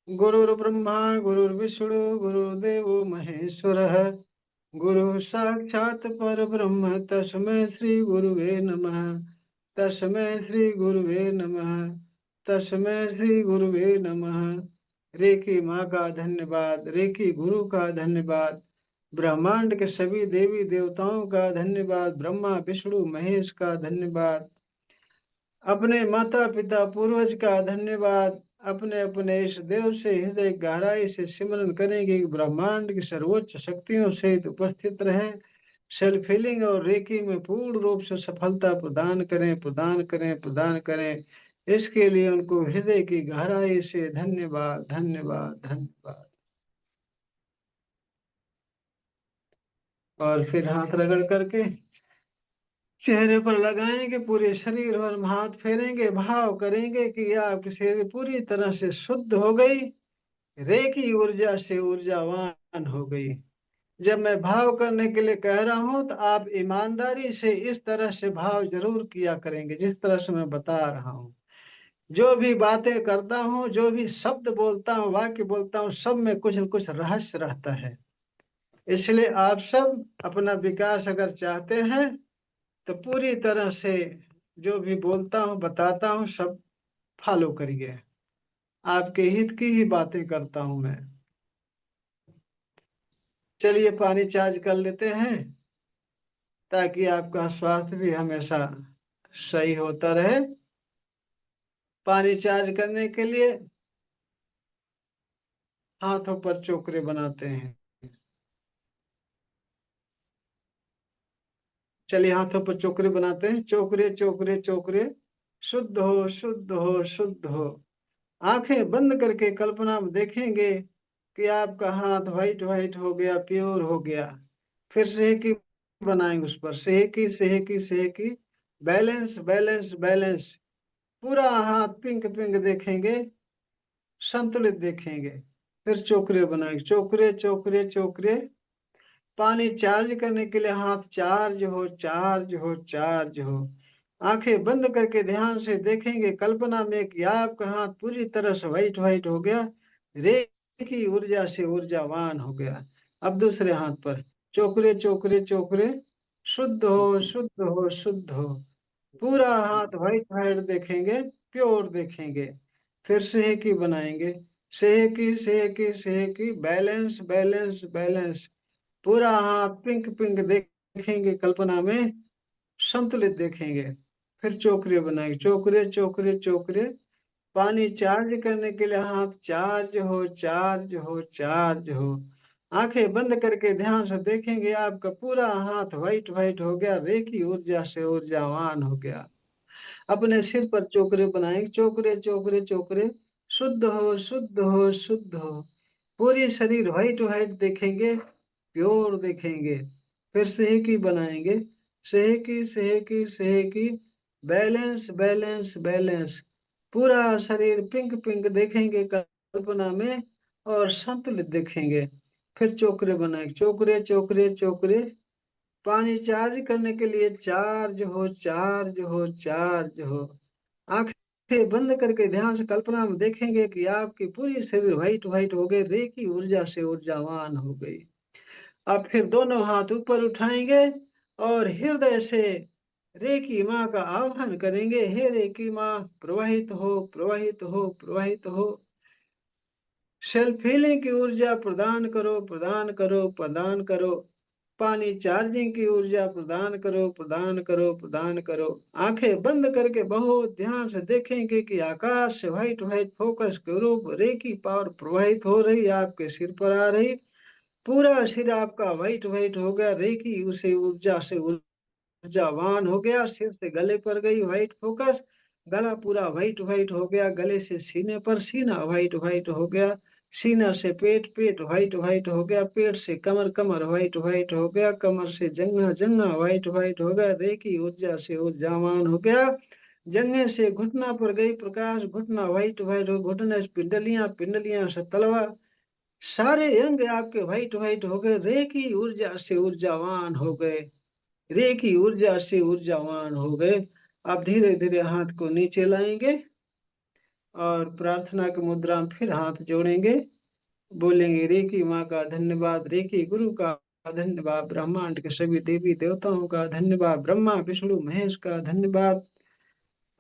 गुरुर्ब्रह्मा गुरुर्विष्णु गुरुर्देवो महेश्वरः। गुरु साक्षात् परब्रह्म तस्मै श्री गुरुवे नमः। तस्मै श्री गुरुवे नमः। तस्मै श्री गुरुवे नमः। रेकी माँ का धन्यवाद, रेकी गुरु का धन्यवाद, ब्रह्मांड के सभी देवी देवताओं का धन्यवाद, ब्रह्मा विष्णु महेश का धन्यवाद, अपने माता पिता पूर्वज का धन्यवाद। अपने अपने इस देव से हृदय गहराई से सिमरन करेंगे कि ब्रह्मांड की सर्वोच्च शक्तियों सहित उपस्थित रहे, सेल्फ हीलिंग और रेकी में पूर्ण रूप से सफलता प्रदान करें, प्रदान करें, प्रदान करें। इसके लिए उनको हृदय की गहराई से धन्यवाद, धन्यवाद, धन्यवाद। और फिर हाथ रगड़ करके चेहरे पर लगाएंगे, पूरे शरीर पर हाथ फेरेंगे, भाव करेंगे कि आपकी शरीर पूरी तरह से शुद्ध हो गई, रेकी ऊर्जा से ऊर्जावान हो गई। जब मैं भाव करने के लिए कह रहा हूं तो आप ईमानदारी से इस तरह से भाव जरूर किया करेंगे जिस तरह से मैं बता रहा हूं। जो भी बातें करता हूं, जो भी शब्द बोलता हूं, वाक्य बोलता हूं, सब में कुछ न कुछ रहस्य रहता है। इसलिए आप सब अपना विकास अगर चाहते हैं तो पूरी तरह से जो भी बोलता हूँ बताता हूँ सब फॉलो करिए। आपके हित की ही बातें करता हूँ मैं। चलिए पानी चार्ज कर लेते हैं ताकि आपका स्वास्थ्य भी हमेशा सही होता रहे। पानी चार्ज करने के लिए हाथों पर चोकरे बनाते हैं। चलिए हाथों पर चोकरे बनाते हैं। चोकरे चोकरे चोकरे, शुद्ध हो, शुद्ध हो, शुद्ध हो। आंखें बंद करके कल्पना में देखेंगे कि आपका हाथ व्हाइट व्हाइट हो गया, प्योर हो गया। फिर सेहकी बनाएंगे, उस पर सेहकी सेहकी सेहकी, बैलेंस बैलेंस बैलेंस। पूरा हाथ पिंक पिंक देखेंगे, संतुलित देखेंगे। फिर चोकरे बनाएंगे, चोकरे चोकरे चोकरे। पानी चार्ज करने के लिए हाथ चार्ज हो, चार्ज हो, चार्ज हो। आंखें बंद करके ध्यान से देखेंगे कल्पना में कि आपका हाथ पूरी तरह से व्हाइट व्हाइट हो गया, रेखी ऊर्जा से ऊर्जावान हो गया। अब दूसरे हाथ पर चोकरे चोकरे चोकरे, शुद्ध हो, शुद्ध हो, शुद्ध हो। पूरा हाथ व्हाइट व्हाइट देखेंगे, प्योर देखेंगे। फिर सेहकी बनाएंगे, सेहकी सेहकी सेहकी, बैलेंस बैलेंस बैलेंस। पूरा हाथ पिंक पिंक देखेंगे कल्पना में, संतुलित देखेंगे। फिर चोकरे बनाएंगे, चोकरे चोकरे चोकरे। पानी चार्ज करने के लिए हाथ चार्ज हो, चार्ज हो, चार्ज हो। आंखें बंद करके ध्यान से देखेंगे आपका पूरा हाथ व्हाइट व्हाइट हो गया, रेखी ऊर्जा से ऊर्जावान हो गया। अपने सिर पर चोकरे बनाएंगे, चोकरे चोकरे चोकरे, शुद्ध हो, शुद्ध हो, शुद्ध हो। पूरी शरीर व्हाइट व्हाइट देखेंगे, प्योर देखेंगे। फिर सेहकी बनाएंगे, सेहकी सेहकी सेहकी, बैलेंस बैलेंस बैलेंस। पूरा शरीर पिंक पिंक देखेंगे कल्पना में और संतुलित देखेंगे। फिर चोकरे बनाएंगे, चोकरे चोकरे चोकरे। पानी चार्ज करने के लिए चार्ज हो, चार्ज हो, चार्ज हो। आंखें बंद करके ध्यान से कल्पना में देखेंगे कि आपकी पूरी शरीर व्हाइट व्हाइट हो गए, रेखी ऊर्जा से ऊर्जावान हो गई। अब फिर दोनों हाथ ऊपर उठाएंगे और हृदय से रेकी माँ का आह्वान करेंगे, हे रेकी माँ प्रवाहित हो, प्रवाहित हो, प्रवाहित हो। सेल्फ हीलिंग की ऊर्जा प्रदान करो, प्रदान करो, प्रदान करो। पानी चार्जिंग की ऊर्जा प्रदान करो, प्रदान करो, प्रदान करो। आंखें बंद करके बहुत ध्यान से देखेंगे कि आकाश से व्हाइट व्हाइट फोकस के रूप रेकी पावर प्रवाहित हो रही, आपके सिर पर आ रही। पूरा सिर आपका व्हाइट व्हाइट हो गया, रेकी उसे ऊर्जा से ऊर्जावान हो गया। सिर से गले पर गई व्हाइट फोकस, गला पूरा व्हाइट व्हाइट हो गया। गले से सीने पर, सीना व्हाइट व्हाइट हो गया। सीना से पेट, पेट व्हाइट व्हाइट हो गया। पेट से कमर, कमर व्हाइट व्हाइट हो गया। कमर से जंघा, जंघा व्हाइट व्हाइट हो गया, रेकी ऊर्जा से ऊर्जावान हो गया। जंघे से घुटना पर गई प्रकाश, घुटना व्हाइट व्हाइट हो, घुटने से पिंडलियां, पिंडलियां से तलवा, सारे अंग आपके व्हाइट व्हाइट हो गए, रेकी ऊर्जा से ऊर्जावान हो गए, रेकी ऊर्जा से ऊर्जावान हो गए। आप धीरे धीरे हाथ को नीचे लाएंगे और प्रार्थना की मुद्रा में फिर हाथ जोड़ेंगे, बोलेंगे रे की माँ का धन्यवाद, रे की गुरु का धन्यवाद, ब्रह्मांड के सभी देवी देवताओं का धन्यवाद, ब्रह्मा विष्णु महेश का धन्यवाद,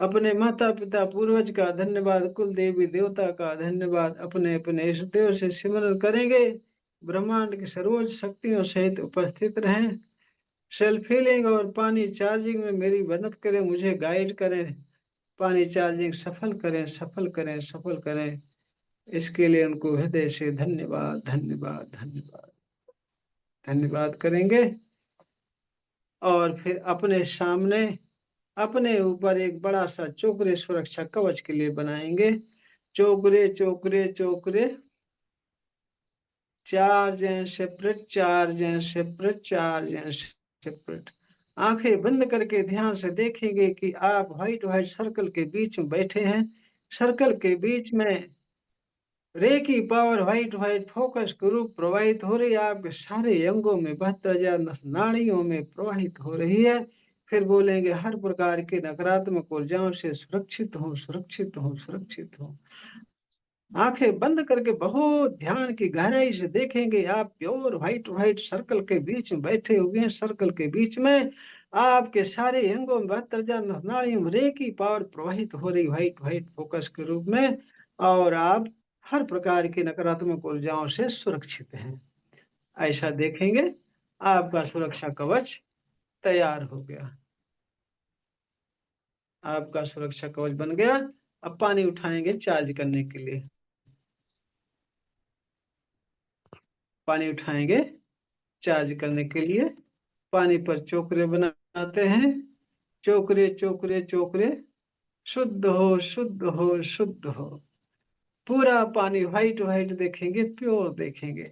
अपने माता पिता पूर्वज का धन्यवाद, कुल देवी देवता का धन्यवाद, अपने अपने इष्ट देव से सिमरन करेंगे। ब्रह्मांड की सर्वोच्च शक्तियों सहित उपस्थित रहें। सेल्फ हीलिंग और पानी चार्जिंग में मेरी मदद करें, मुझे गाइड करें, पानी चार्जिंग सफल करें, सफल करें, सफल करें। इसके लिए उनको हृदय से धन्यवाद धन्यवाद धन्यवाद धन्यवाद करेंगे। और फिर अपने सामने, अपने ऊपर एक बड़ा सा चोकरे सुरक्षा कवच के लिए बनाएंगे। चोकरे चोकरे चोकरे, charge and separate, charge and separate, charge and separate. आंखें बंद करके ध्यान से देखेंगे कि आप व्हाइट व्हाइट सर्कल के बीच में बैठे हैं। सर्कल के बीच में रे की पावर व्हाइट व्हाइट फोकस के रूप प्रवाहित हो रही है, आपके सारे अंगों में 72,000 नाड़ियों में प्रवाहित हो रही है। फिर बोलेंगे हर प्रकार के नकारात्मक ऊर्जाओं से सुरक्षित हो, सुरक्षित हो, सुरक्षित हो। आंखें बंद करके बहुत ध्यान की गहराई से देखेंगे, आप प्योर व्हाइट व्हाइट सर्कल के बीच में बैठे हुए हैं। सर्कल के बीच में आपके सारे अंगों में 72,000 नाड़ियों में रे की पावर प्रवाहित हो रही, व्हाइट व्हाइट फोकस के रूप में। और आप हर प्रकार की नकारात्मक ऊर्जाओं से सुरक्षित हैं। ऐसा देखेंगे, आपका सुरक्षा कवच तैयार हो गया, आपका सुरक्षा कवच बन गया। अब पानी उठाएंगे चार्ज करने के लिए, पानी उठाएंगे चार्ज करने के लिए। पानी पर चोकरे बनाते हैं, चोकरे चोकरे चोकरे, शुद्ध हो, शुद्ध हो, शुद्ध हो। पूरा पानी व्हाइट व्हाइट देखेंगे, प्योर देखेंगे।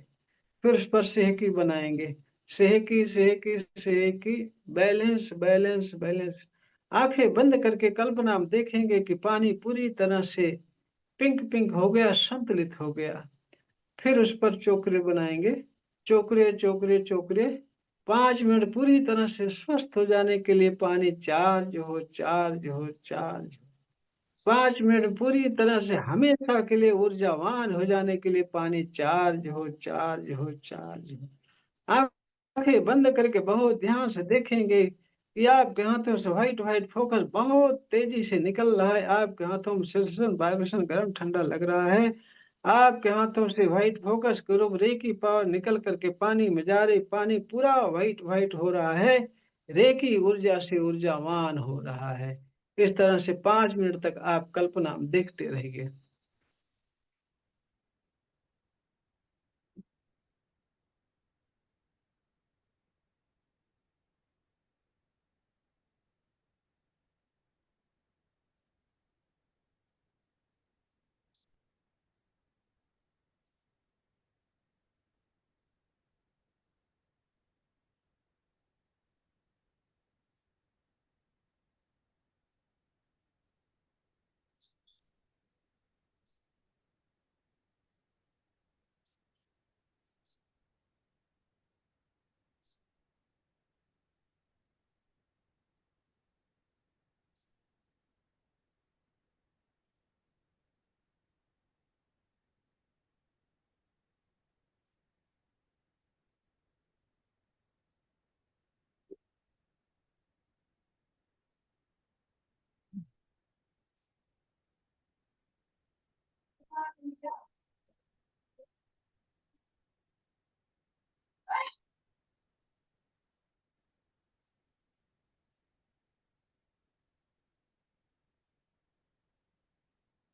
फिर उस पर सेहकी बनाएंगे, सेहकी सेहकी सेहकी, बैलेंस बैलेंस बैलेंस। आंखें बंद करके कल्पना में देखेंगे कि पानी पूरी तरह से पिंक पिंक हो गया, संतुलित हो गया। फिर उस पर चोकरे बनाएंगे, चोकरे चोकरे चोकरे। 5 मिनट पूरी तरह से स्वस्थ हो जाने के लिए पानी चार्ज हो, चार्ज हो, चार्ज हो। 5 मिनट पूरी तरह से हमेशा के लिए ऊर्जावान हो जाने के लिए पानी चार्ज हो, चार्ज हो, चार्ज हो। आंखें बंद करके बहुत ध्यान से देखेंगे कि आपके हाथों से व्हाइट व्हाइट फोकस बहुत तेजी से निकल रहा है। आपके हाथों में सेंसेशन वाइब्रेशन गर्म ठंडा लग रहा है। आपके हाथों से व्हाइट फोकस के रूप रे की पावर निकल करके पानी में जा रही, पानी पूरा व्हाइट व्हाइट हो रहा है, रे की ऊर्जा से ऊर्जावान हो रहा है। इस तरह से 5 मिनट तक आप कल्पना में देखते रहिए।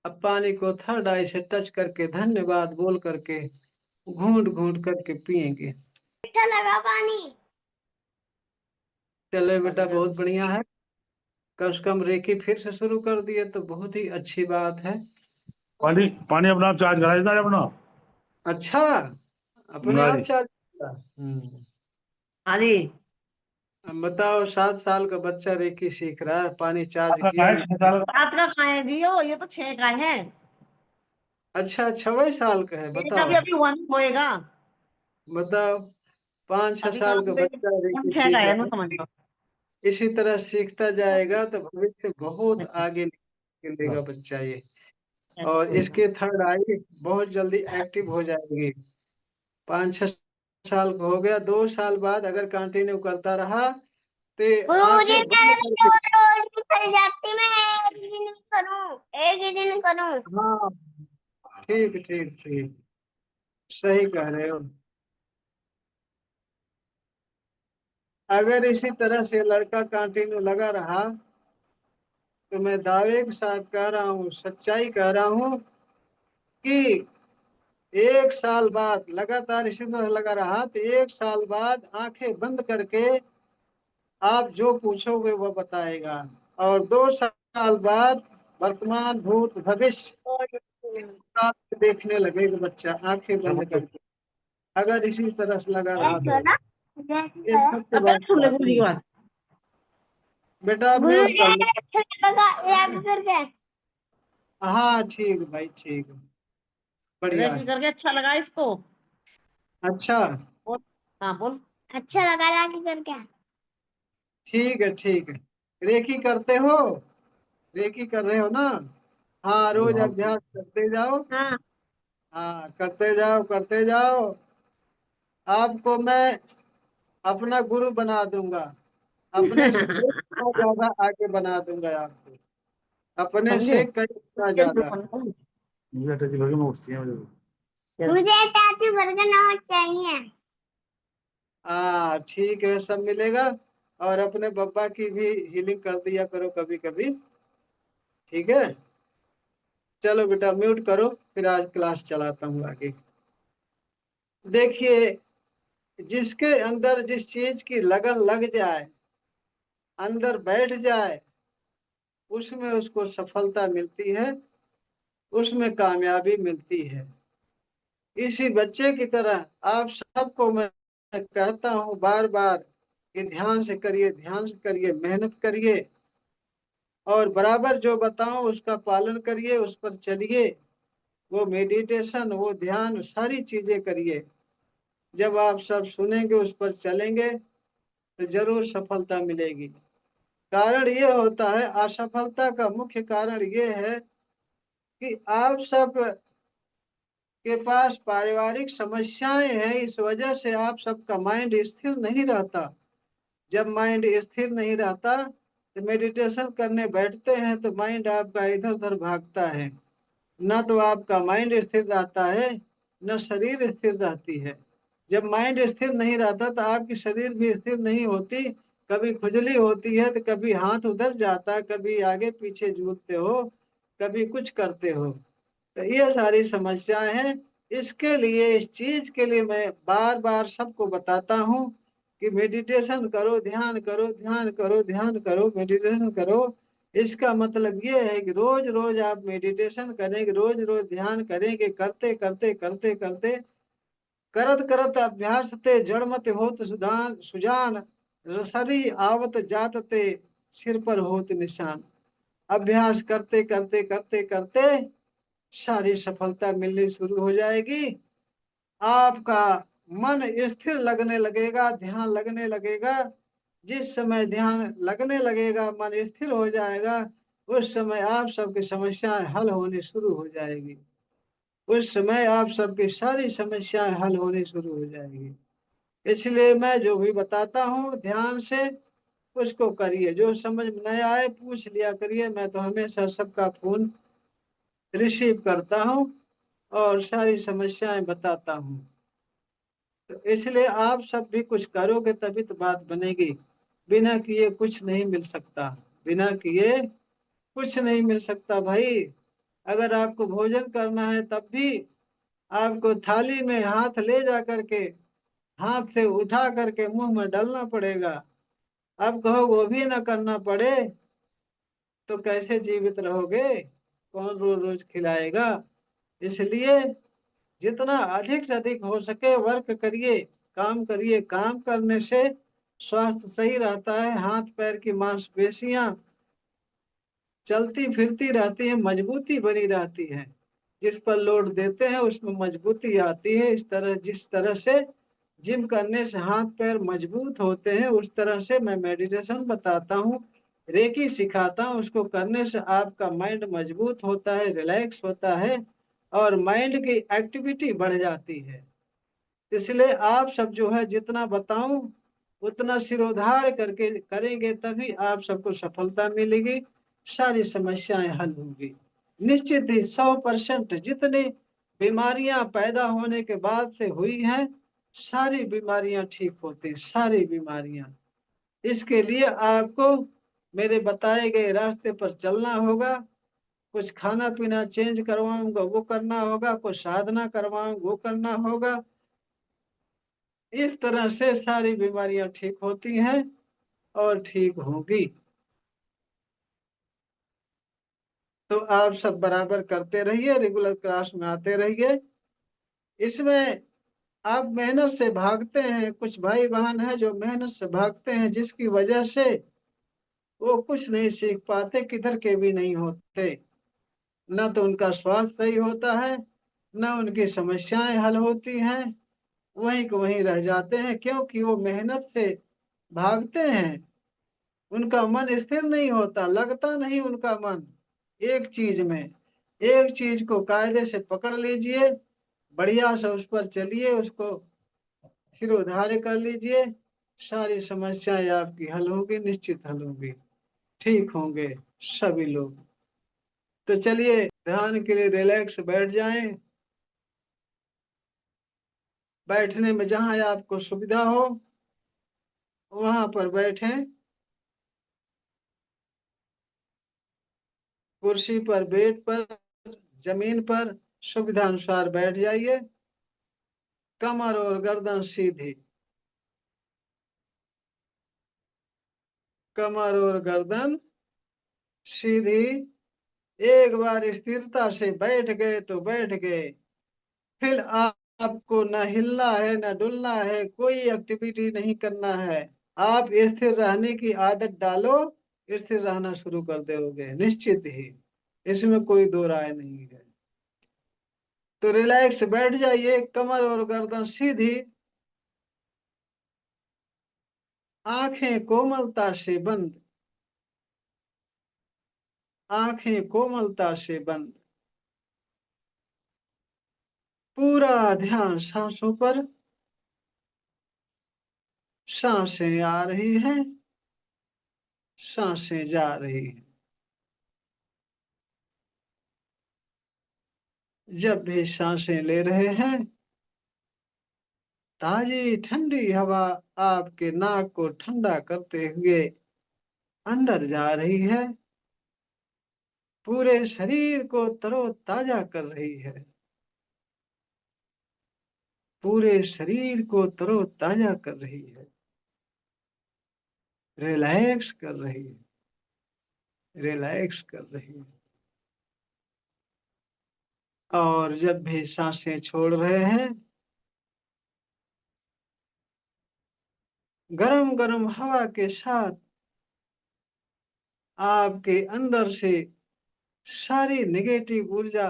अब पानी को थर्ड आई से टच करके धन्यवाद बोल करके घूंट घूंट करके पिएंगे। अच्छा लगा पानी। चले बेटा, बहुत बढ़िया है। कम से कम रेकी फिर से शुरू कर दिए तो बहुत ही अच्छी बात है। पानी पानी अपना आप चार्ज करा देता है अपना। अच्छा, अपने हाँ आप जी। चार्ज होगा। हाँ जी। अब बताओ, 7 साल का बच्चा रेकी सीख रहा है, पानी चार्ज आपका किया है नहीं। 6 साल का? रात का खाए जियो, ये तो 6 का है। अच्छा, 6 साल का है, मेरा भी बताओ। अभी 1 होएगा। बताओ, 5-6 अभी साल कहाँ का से बच्चा रेकी 6 का सीख है रहा ना, है। समझ लो। इसी तरह सीखता जाएगा तो भविष्य बहुत आगे निकलेगा बच्चा ये। और इसके थर्ड आई बहुत जल्दी एक्टिव हो जाएगी। 5-6 साल का हो गया, 2 साल बाद अगर कंटिन्यू करता रहा तो गुरुजी आंखें बंद मेरे करके। रोज की फल जाती, मैं एक ही दिन करूं, एक ही दिन करूं। हाँ, ठीक ठीक ठीक, सही कह रहे हो। अगर इसी तरह से लड़का कंटिन्यू लगा रहा तो मैं दावे के साथ कह रहा हूँ, सच्चाई कह रहा हूँ कि 1 साल बाद लगातार इसी तरह लगा रहा तो 1 साल बाद आंखें बंद करके आप जो पूछोगे वो बताएगा। और 2 साल बाद वर्तमान भूत भविष्य आप देखने लगेगा बच्चा आंखें बंद करके, अगर इसी तरह से लगा रहा ऐसे तो। ना, ये सबसे अब बड़ी सुन ले बात गुरुजी है। की बात। बेटा आप म्यूट गुरुजी कर लो। अच्छा लगा याद करके। हाँ ठीक भाई, ठीक है, बढ़िया रेकी है। करके अच्छा लगा इसको। अच्छा, बोल। हाँ बोल। अच्छा लगा रेकी करके। ठीक है ठीक है। रेकी करते हो, रेकी कर रहे हो ना? हाँ, रोज अभ्यास करते जाओ। हाँ। हाँ, करते जाओ करते जाओ। आपको मैं अपना गुरु बना दूंगा, अपने से कई गुना ज्यादा आगे बना दूंगा आपको, अपने समझे। से कई गुना ज्यादा। मुझे टच लगे मैं उठती है मुझे। मुझे टैटू बर्गर नोट चाहिए। हाँ ठीक है, सब मिलेगा। और अपने बब्बा की भी हीलिंग कर दिया करो कभी कभी, ठीक है? चलो बेटा म्यूट करो, फिर आज क्लास चलाता हूँ आगे। देखिए, जिसके अंदर जिस चीज की लगन लग जाए, अंदर बैठ जाए, उसमें उसको सफलता मिलती है, उसमें कामयाबी मिलती है। इसी बच्चे की तरह आप सबको मैं कहता हूँ बार बार कि ध्यान से करिए, ध्यान से करिए, मेहनत करिए, और बराबर जो बताऊं उसका पालन करिए, उस पर चलिए। वो मेडिटेशन, वो ध्यान, सारी चीजें करिए। जब आप सब सुनेंगे, उस पर चलेंगे, तो जरूर सफलता मिलेगी। कारण ये होता है, असफलता का मुख्य कारण ये है कि आप सब के पास पारिवारिक समस्याएं हैं, इस वजह से आप सबका माइंड स्थिर नहीं रहता। जब माइंड स्थिर नहीं रहता तो मेडिटेशन करने बैठते हैं तो माइंड आपका इधर उधर भागता है। न तो आपका माइंड स्थिर रहता है, न शरीर स्थिर रहती है। जब माइंड स्थिर नहीं रहता तो आपकी शरीर भी स्थिर नहीं होती। कभी खुजली होती है तो कभी हाथ उधर जाता है, कभी आगे पीछे झूलते हो, कभी कुछ करते हो। तो ये सारी समस्याएं हैं। इसके लिए, इस चीज के लिए मैं बार बार सबको बताता हूँ कि मेडिटेशन करो, ध्यान करो, ध्यान करो, ध्यान करो, मेडिटेशन करो। इसका मतलब ये है कि रोज रोज आप मेडिटेशन करेंगे, रोज रोज ध्यान करेंगे, करते करते करते करते, करत करत अभ्यास ते जड़मत होत सुधान सुजान, रसरी आवत जात ते सिर पर होत निशान। अभ्यास करते करते करते करते सारी सफलता मिलनी शुरू हो जाएगी। आपका मन स्थिर लगने लगेगा, ध्यान लगने लगेगा। जिस समय ध्यान लगने लगेगा, मन स्थिर हो जाएगा, उस समय आप सबकी समस्याएं हल होनी शुरू हो जाएगी। उस समय आप सबकी सारी समस्याएं हल होनी शुरू हो जाएगी। इसलिए मैं जो भी बताता हूँ ध्यान से उसको करिए। जो समझ में नहीं आए पूछ लिया करिए, मैं तो हमेशा सबका फोन रिसीव करता हूँ और सारी समस्याएं बताता हूँ। तो इसलिए आप सब भी कुछ करोगे तभी तो बात बनेगी। बिना किए कुछ नहीं मिल सकता, बिना किए कुछ नहीं मिल सकता भाई। अगर आपको भोजन करना है तब भी आपको थाली में हाथ ले जा करके, हाथ से उठा करके मुंह में डालना पड़ेगा। अब कहो वो भी ना करना पड़े तो कैसे जीवित रहोगे? कौन रोज रोज खिलाएगा? इसलिए जितना अधिक से अधिक हो सके वर्क करिए, काम करिए। काम करने से स्वास्थ्य सही रहता है, हाथ पैर की मांसपेशियां चलती फिरती रहती है, मजबूती बनी रहती है। जिस पर लोड देते हैं उसमें मजबूती आती है। इस तरह, जिस तरह से जिम करने से हाथ पैर मजबूत होते हैं, उस तरह से मैं मेडिटेशन बताता हूँ, रेकी सिखाता हूँ, उसको करने से आपका माइंड मजबूत होता है, रिलैक्स होता है और माइंड की एक्टिविटी बढ़ जाती है। इसलिए आप सब जो है जितना बताऊं उतना सिरोधार करके करेंगे, तभी आप सबको सफलता मिलेगी, सारी समस्याएं हल होंगी। निश्चित ही 100% जितनी बीमारियां पैदा होने के बाद से हुई हैं, सारी बीमारियां ठीक होती, सारी बीमारियां। इसके लिए आपको मेरे बताए गए रास्ते पर चलना होगा। कुछ खाना पीना चेंज करवाऊंगा वो करना होगा, कुछ साधना करवाऊंगा वो करना होगा। इस तरह से सारी बीमारियां ठीक होती हैं और ठीक होंगी। तो आप सब बराबर करते रहिए, रेगुलर क्लास में आते रहिए। इसमें आप मेहनत से भागते हैं, कुछ भाई बहन हैं जो मेहनत से भागते हैं, जिसकी वजह से वो कुछ नहीं सीख पाते, किधर के भी नहीं होते। न तो उनका स्वास्थ्य सही होता है, न उनकी समस्याएं हल होती हैं, वहीं को वहीं रह जाते हैं, क्योंकि वो मेहनत से भागते हैं। उनका मन स्थिर नहीं होता, लगता नहीं उनका मन एक चीज में। एक चीज को कायदे से पकड़ लीजिए, बढ़िया से उस पर चलिए, उसको सिरोधार्य कर लीजिए, सारी समस्याएं आपकी हल होंगी, निश्चित हल होंगी, ठीक होंगे सभी लोग। तो चलिए ध्यान के लिए रिलैक्स बैठ जाएं। बैठने में जहां आपको सुविधा हो वहां पर बैठें, कुर्सी पर, बेड पर, जमीन पर, सुविधा अनुसार बैठ जाइए। कमर और गर्दन सीधी, कमर और गर्दन सीधी। एक बार स्थिरता से बैठ गए तो बैठ गए। फिर आपको न हिलना है न डुलना है, कोई एक्टिविटी नहीं करना है। आप स्थिर रहने की आदत डालो, स्थिर रहना शुरू कर दोगे निश्चित ही, इसमें कोई दो राय नहीं है। तो रिलैक्स बैठ जाइए, कमर और गर्दन सीधी, आंखें कोमलता से बंद, आंखें कोमलता से बंद। पूरा ध्यान सांसों पर, सांसें आ रही हैं, सांसें जा रही हैं। जब भी सांसें ले रहे हैं, ताजी ठंडी हवा आपके नाक को ठंडा करते हुए अंदर जा रही है, पूरे शरीर को तरोताजा कर रही है, पूरे शरीर को तरोताजा कर रही है, रिलैक्स कर रही है, रिलैक्स कर रही है। और जब भी सांसें छोड़ रहे हैं, गरम गरम हवा के साथ आपके अंदर से सारी नेगेटिव ऊर्जा,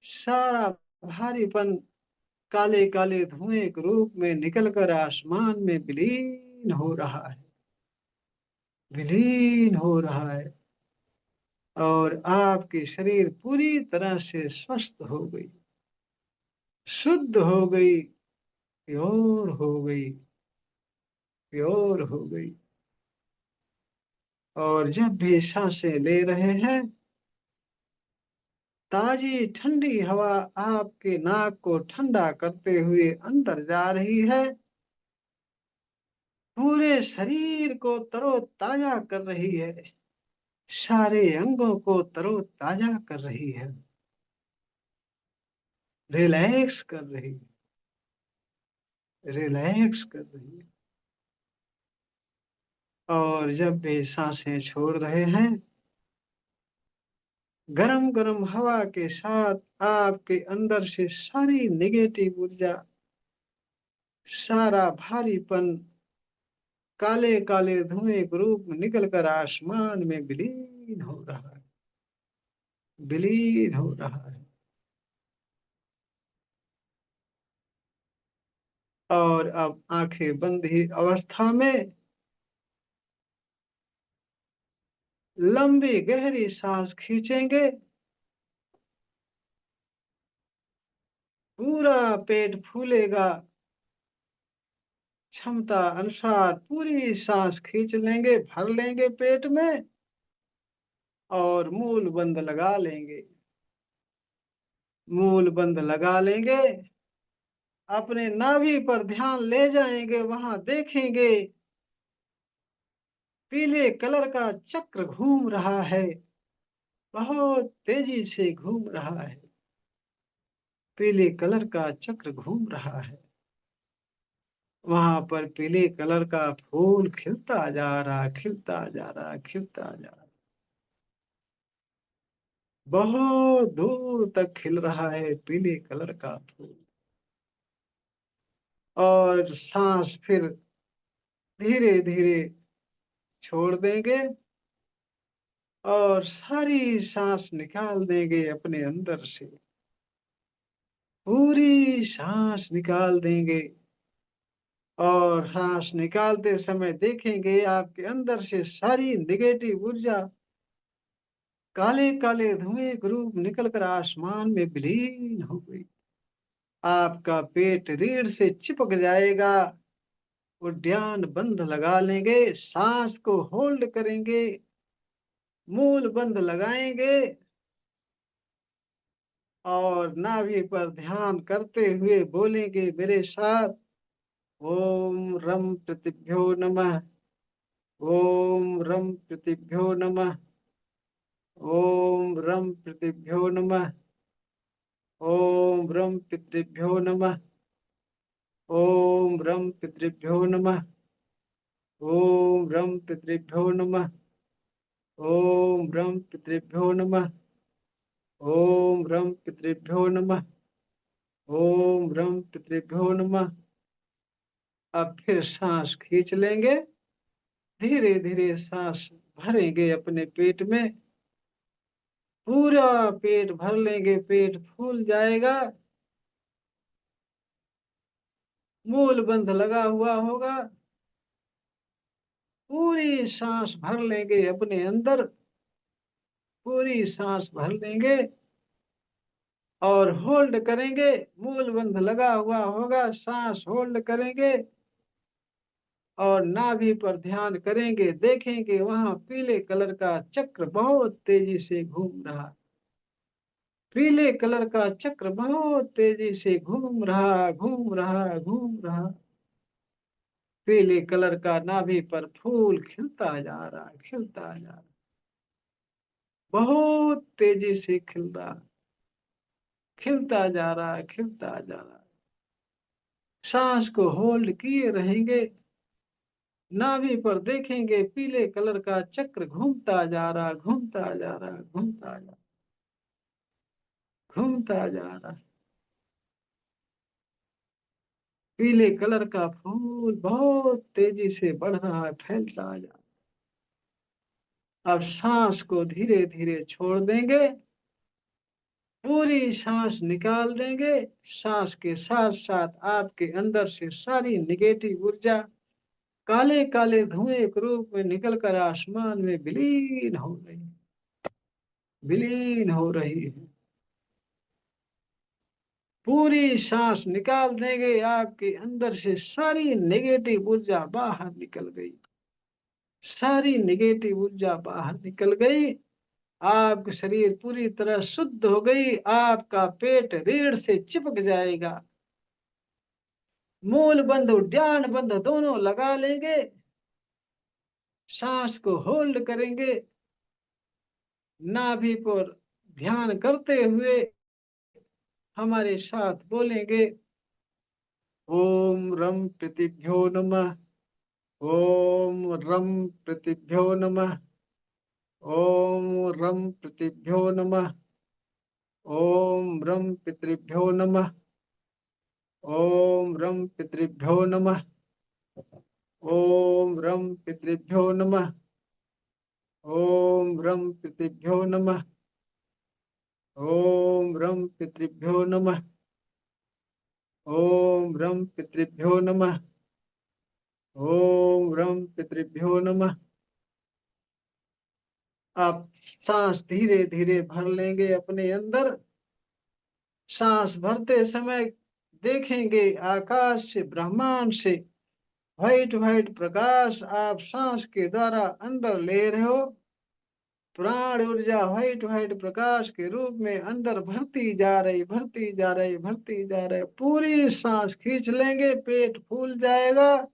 सारा भारीपन काले काले धुएं के रूप में निकलकर आसमान में विलीन हो रहा है, विलीन हो रहा है। और आपकी शरीर पूरी तरह से स्वस्थ हो गई, शुद्ध हो गई, प्योर हो गई, प्योर हो गई। और जब भी सांसें ले रहे हैं, ताजी ठंडी हवा आपके नाक को ठंडा करते हुए अंदर जा रही है, पूरे शरीर को तरोताजा कर रही है, सारे अंगों को तरोताजा कर रही है, रिलैक्स कर रही है, रिलैक्स कर रही है। और जब भी सांसें छोड़ रहे हैं, गरम गरम हवा के साथ आपके अंदर से सारी नेगेटिव ऊर्जा, सारा भारीपन काले काले धुएं के रूप में निकलकर आसमान में विलीन हो रहा है, विलीन हो रहा है। और अब आंखें बंद ही अवस्था में लंबी गहरी सांस खींचेंगे, पूरा पेट फूलेगा, क्षमता अनुसार पूरी सांस खींच लेंगे, भर लेंगे पेट में और मूल बंद लगा लेंगे। मूल बंद लगा लेंगे, अपने नाभि पर ध्यान ले जाएंगे, वहां देखेंगे पीले कलर का चक्र घूम रहा है, बहुत तेजी से घूम रहा है। पीले कलर का चक्र घूम रहा है, वहां पर पीले कलर का फूल खिलता जा रहा, खिलता जा रहा, खिलता जा रहा, बहुत दूर तक खिल रहा है पीले कलर का फूल। और सांस फिर धीरे धीरे छोड़ देंगे और सारी सांस निकाल देंगे अपने अंदर से, पूरी सांस निकाल देंगे। और सांस निकालते समय देखेंगे आपके अंदर से सारी नेगेटिव ऊर्जा काले काले धुएं के रूप निकलकर आसमान में विलीन हो गई। आपका पेट रीढ़ से चिपक जाएगा। उद्यान बंद लगा लेंगे, सांस को होल्ड करेंगे, मूल बंद लगाएंगे और नाभि पर ध्यान करते हुए बोलेंगे मेरे साथ, ओम रम प्रतिभ्यो नमः, ओम रम प्रतिभ्यो नमः, ओम रम प्रतिभ्यो नमः, ओम रम पितृभ्यो नमः, ओम रम पितृभ्यो नमः, ओम रम पितृभ्यो नमः, ओम रम पितृभ्यो नमः, ओम रम पितृभ्यो नमः, ओम रम पितृभ्यो नमः। अब फिर सांस खींच लेंगे, धीरे धीरे सांस भरेंगे अपने पेट में, पूरा पेट भर लेंगे, पेट फूल जाएगा, मूल बंद लगा हुआ होगा, पूरी सांस भर लेंगे अपने अंदर, पूरी सांस भर लेंगे और होल्ड करेंगे, मूल बंद लगा हुआ होगा, सांस होल्ड करेंगे और नाभि पर ध्यान करेंगे, देखेंगे वहां पीले कलर का चक्र बहुत तेजी से घूम रहा, पीले कलर का चक्र बहुत तेजी से घूम रहा, घूम रहा, घूम रहा। पीले कलर का नाभि पर फूल खिलता जा रहा, खिलता जा रहा, बहुत तेजी से खिल रहा, खिलता जा रहा, खिलता जा रहा। सांस को होल्ड किए रहेंगे, नाभि पर देखेंगे पीले कलर का चक्र घूमता जा रहा, घूमता जा रहा, घूमता जा, घूमता जा रहा। पीले कलर का फूल बहुत तेजी से बढ़ रहा है, फैलता जा रहा। अब सांस को धीरे धीरे छोड़ देंगे, पूरी सांस निकाल देंगे, सांस के साथ साथ आपके अंदर से सारी निगेटिव ऊर्जा काले काले धुएं के रूप में निकलकर आसमान में विलीन हो रही, विलीन हो रही है। पूरी सांस निकाल देंगे, आपके अंदर से सारी नेगेटिव ऊर्जा बाहर निकल गई, सारी नेगेटिव ऊर्जा बाहर निकल गई। आपका शरीर पूरी तरह शुद्ध हो गई, आपका पेट रीढ़ से चिपक जाएगा, मूल बंद उद्यान बंद दोनों लगा लेंगे, सांस को होल्ड करेंगे, नाभि पर ध्यान करते हुए हमारे साथ बोलेंगे, ओम रम प्रतिभ्यो नमः, ओम रम प्रतिभ्यो नमः, ओम रम प्रतिभ्यो नमः, ओम रम पितृभ्यो नमः, ओम रम पितृभ्यो नमः, ओम रम पितृभ्यो नमः, ओम रम पितृभ्यो नमः, ओम रम पितृभ्यो नमः, ओम रम पितृभ्यो नमः, ओम रम पितृभ्यो नमः, आप सांस धीरे धीरे भर लेंगे अपने अंदर। सांस भरते समय देखेंगे आकाश से, ब्रह्मांड से व्हाइट व्हाइट प्रकाश आप सांस के द्वारा अंदर ले रहे हो। प्राण ऊर्जा व्हाइट व्हाइट प्रकाश के रूप में अंदर भरती जा रही, भरती जा रही, भरती जा रही। पूरी सांस खींच लेंगे, पेट फूल जाएगा,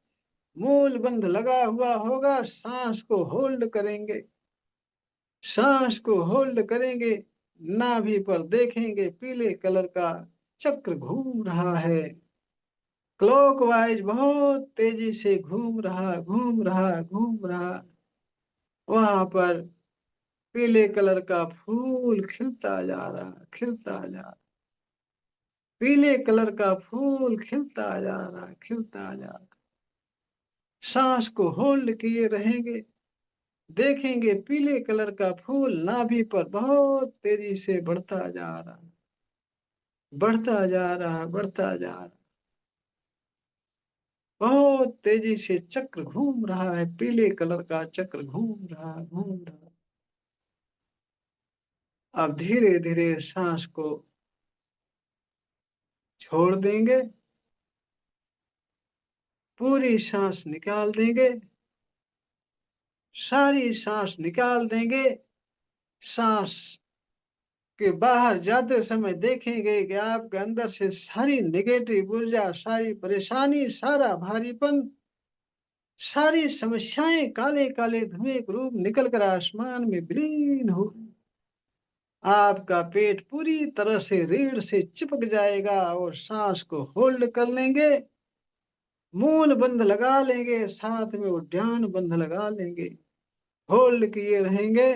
मूल बंध लगा हुआ होगा। सांस को होल्ड करेंगे, सांस को होल्ड करेंगे। नाभि पर देखेंगे पीले कलर का चक्र घूम रहा है, क्लॉकवाइज बहुत तेजी से घूम रहा, घूम रहा, घूम रहा। वहां पर पीले कलर का फूल खिलता जा रहा, खिलता जा रहा। पीले कलर का फूल खिलता जा रहा, खिलता जा रहा। सांस को होल्ड किए रहेंगे, देखेंगे पीले कलर का फूल नाभि पर बहुत तेजी से बढ़ता जा रहा, बढ़ता जा रहा, बढ़ता जा रहा। बहुत तेजी से चक्र घूम रहा है, पीले कलर का चक्र घूम रहा, घूम रहा। अब धीरे धीरे सांस को छोड़ देंगे, पूरी सांस निकाल देंगे, सारी सांस निकाल देंगे। सांस के बाहर जाते समय देखेंगे कि आपके अंदर से सारी नेगेटिव ऊर्जा, सारी परेशानी, सारा भारीपन, सारी समस्याएं काले काले धुएं के रूप निकल कर आसमान में विलीन हो। आपका पेट पूरी तरह से रीढ़ से चिपक जाएगा और सांस को होल्ड कर लेंगे, मूल बंध लगा लेंगे, साथ में उद्यान बंध लगा लेंगे, होल्ड किए रहेंगे।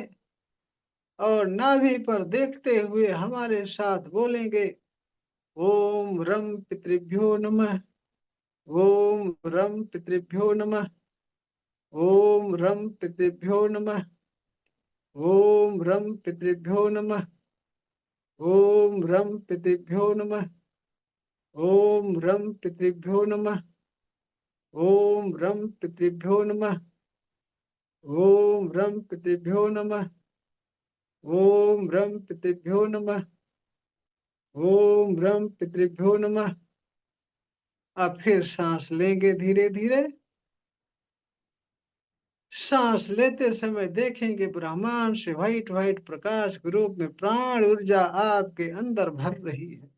और नाभि पर देखते हुए हमारे साथ बोलेंगे ओम रम पितृभ्यो नमः, ओम रम पितृभ्यो नमः, ओम रम पितृभ्यो नमः, ओम रम पितृभ्यो नमः, ओम रम पितृभ्यो नमः, ओम रम पितृभ्यो नमः, ओम रम पितृभ्यो नमः, ओम रम पितृभ्यो नमः, ओम रम पितृभ्यो नमः, ओम रम पितृभ्यो नमः। अब फिर सांस लेंगे धीरे धीरे। सांस लेते समय देखेंगे ब्रह्मांड से व्हाइट व्हाइट प्रकाश के रूप में प्राण ऊर्जा आपके अंदर भर रही है,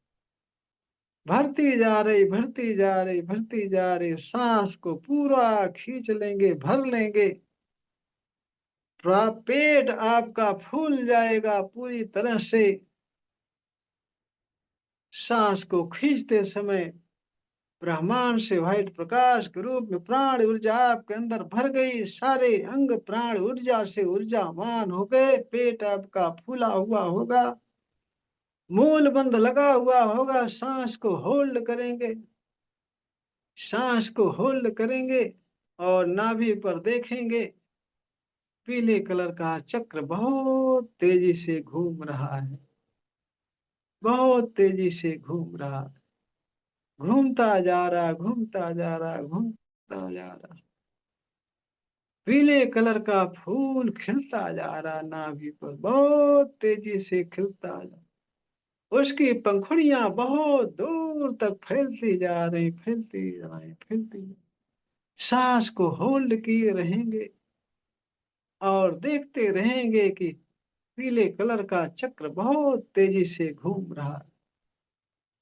भरती जा रही, भरती जा रही, भरती जा रही। सांस को पूरा खींच लेंगे, भर लेंगे। पेट आपका फूल जाएगा पूरी तरह से। सांस को खींचते समय ब्रह्मांड से व्हाइट प्रकाश के रूप में प्राण ऊर्जा आपके अंदर भर गई, सारे अंग प्राण ऊर्जा से ऊर्जावान हो गए। पेट आपका फूला हुआ होगा, मूल बंध लगा हुआ होगा। सांस को होल्ड करेंगे, सांस को होल्ड करेंगे और नाभि पर देखेंगे पीले कलर का चक्र बहुत तेजी से घूम रहा है, बहुत तेजी से घूम रहा है, घूमता जा रहा, घूमता जा रहा, घूमता जा रहा। पीले कलर का फूल खिलता जा रहा, नाभि पर बहुत तेजी से खिलता जा। उसकी पंखुड़ियां बहुत दूर तक फैलती जा रही, फैलती जा रही, फैलती जा। सांस को होल्ड किए रहेंगे और देखते रहेंगे कि पीले कलर का चक्र बहुत तेजी से घूम रहा,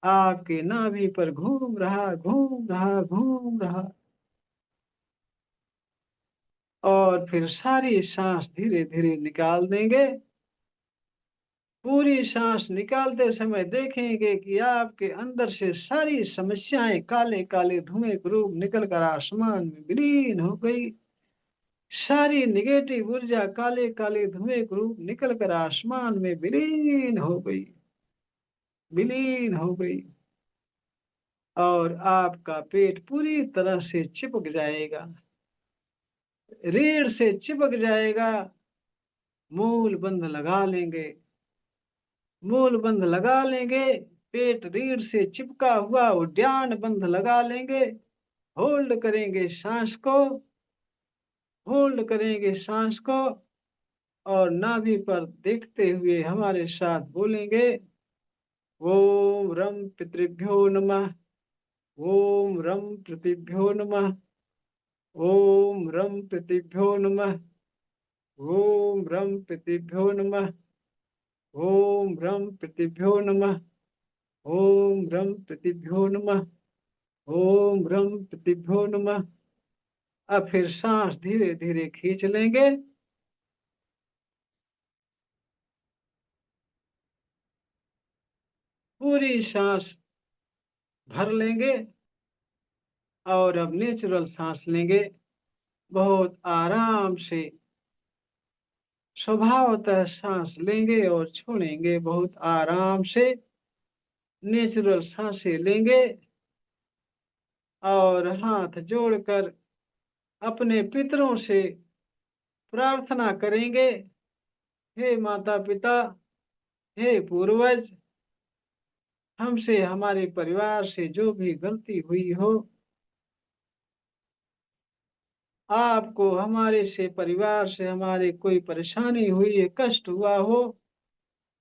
आपके नाभि पर घूम रहा, घूम रहा, घूम रहा। और फिर सारी सांस धीरे धीरे निकाल देंगे। पूरी सांस निकालते समय देखेंगे कि आपके अंदर से सारी समस्याएं काले काले धुएं के रूप निकल कर आसमान में विलीन हो गई। सारी निगेटिव ऊर्जा काले काले धुएं के रूप निकल कर आसमान में विलीन हो गई, विलीन हो गई। और आपका पेट पूरी तरह से चिपक जाएगा, रीढ़ से चिपक जाएगा। मूल बंध लगा लेंगे, मूल बंध लगा लेंगे। पेट रीढ़ से चिपका हुआ उद्यान बंध लगा लेंगे। होल्ड करेंगे सांस को, होल्ड करेंगे सांस को। और नाभि पर देखते हुए हमारे साथ बोलेंगे, ओम रम पितृभ्यो नमः, ओम रम पृथिभ्यो नमः, ओम रम पृथिभ्यो नमः, ओम रम पृथिभ्यो नमः, ओम रम पृथिभ्यो नमः, ओम रम पृथिभ्यो नमः, ओम रम पृथिभ्यो नमः। अब फिर सांस धीरे धीरे खींच लेंगे। पूरी सांस भर लेंगे और अब नेचुरल सांस लेंगे, बहुत आराम से स्वभावतः सांस लेंगे और छोड़ेंगे, बहुत आराम से नेचुरल सांसें लेंगे और हाथ जोड़कर अपने पितरों से प्रार्थना करेंगे, हे माता पिता, हे पूर्वज, हमसे हमारे परिवार से जो भी गलती हुई हो, आपको हमारे से परिवार से हमारे कोई परेशानी हुई है, कष्ट हुआ हो,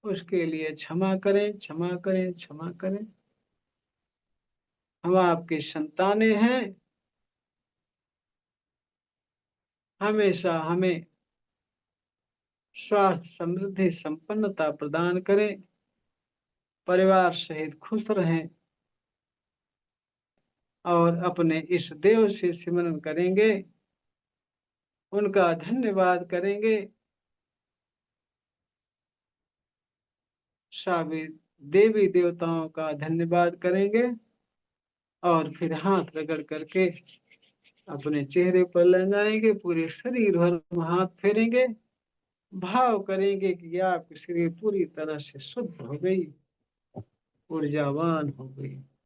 उसके लिए क्षमा करें, क्षमा करें, क्षमा करें। हम आपकी संतानें हैं, हमेशा हमें स्वास्थ्य समृद्धि संपन्नता प्रदान करें, परिवार सहित खुश रहें और अपने इस देव से सिमरन करेंगे, उनका धन्यवाद करेंगे, सभी देवी देवताओं का धन्यवाद करेंगे और फिर हाथ रगड़ करके अपने चेहरे पर लगाएंगे, पूरे शरीर भर हाथ फेरेंगे, भाव करेंगे कि आपकी शरीर पूरी तरह से शुद्ध हो गई, ऊर्जावान हो गई।